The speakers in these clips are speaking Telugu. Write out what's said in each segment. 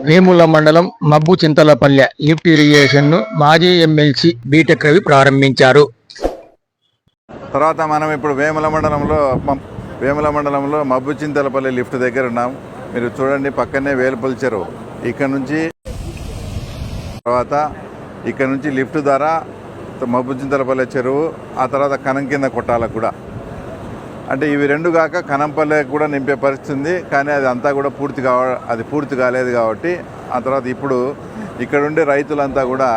వేముల మండలం మబ్బు చింతలపల్లె లిఫ్ట్ ఇరిగేషన్ ను మాజీ ఎమ్మెల్సీ బీటెక్ రవి ప్రారంభించారు. తర్వాత మనం ఇప్పుడు వేముల మండలంలో మబ్బు చింతలపల్లి లిఫ్ట్ దగ్గర ఉన్నాం. మీరు చూడండి, పక్కనే వేలుపల్లి చెరువు. ఇక్కడ నుంచి లిఫ్ట్ ద్వారా మబ్బు చింతలపల్లి చెరువు, ఆ తర్వాత కనం కింద కొట్టాలకు కూడా, అంటే ఇవి రెండు కాక కనంపల్లె కూడా నింపే పరిస్థితి ఉంది. కానీ అది కూడా పూర్తి కాలేదు కాబట్టి ఆ తర్వాత ఇప్పుడు ఇక్కడ ఉండే రైతులంతా కూడా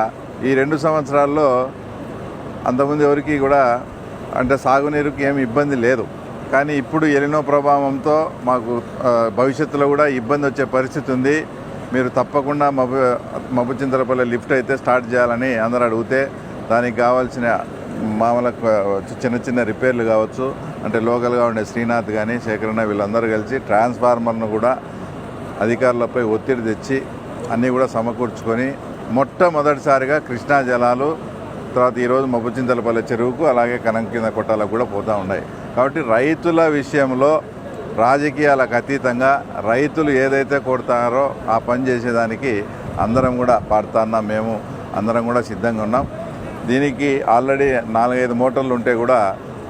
ఈ 2 సంవత్సరాల్లో అంతకుముందు ఎవరికి కూడా అంటే సాగునీరుకి ఏమి ఇబ్బంది లేదు. కానీ ఇప్పుడు ఎలినో ప్రభావంతో మాకు భవిష్యత్తులో కూడా ఇబ్బంది వచ్చే పరిస్థితి ఉంది. మీరు తప్పకుండా మబ్బు చింతలపల్లి లిఫ్ట్ అయితే స్టార్ట్ చేయాలని అందరూ అడిగితే దానికి కావాల్సిన మామూలుగా చిన్న రిపేర్లు కావచ్చు, అంటే లోకల్గా ఉండే శ్రీనాథ్ కానీ శేఖరణ వీళ్ళందరూ కలిసి ట్రాన్స్ఫార్మర్ను కూడా అధికారులపై ఒత్తిడి తెచ్చి అన్నీ కూడా సమకూర్చుకొని మొట్టమొదటిసారిగా కృష్ణా జలాలు తర్వాత ఈరోజు మబ్బు చింతలపల్లి చెరువుకు అలాగే కనం కింద కొట్టాలకు కూడా పోతూ ఉన్నాయి. కాబట్టి రైతుల విషయంలో రాజకీయాలకు అతీతంగా రైతులు ఏదైతే కోరుతారో ఆ పని చేసేదానికి అందరం కూడా పాడుతున్నాం. మేము అందరం కూడా సిద్ధంగా ఉన్నాం. దీనికి ఆల్రెడీ 4-5 మోటార్లు ఉంటే కూడా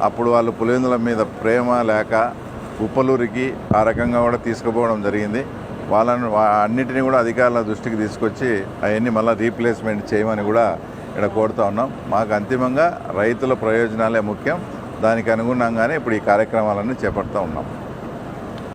అప్పుడు వాళ్ళు పులివెందుల మీద ప్రేమ లేక ఉప్పలూరికి ఆ రకంగా కూడా తీసుకుపోవడం జరిగింది. వాళ్ళని అన్నిటినీ కూడా అధికారుల దృష్టికి తీసుకొచ్చి అవన్నీ మళ్ళీ రీప్లేస్మెంట్ చేయమని కూడా ఇక్కడ కోరుతూ ఉన్నాం. మాకు అంతిమంగా రైతుల ప్రయోజనాలే ముఖ్యం. దానికి అనుగుణంగానే ఇప్పుడు ఈ కార్యక్రమాలన్నీ చేపడుతూ ఉన్నాం.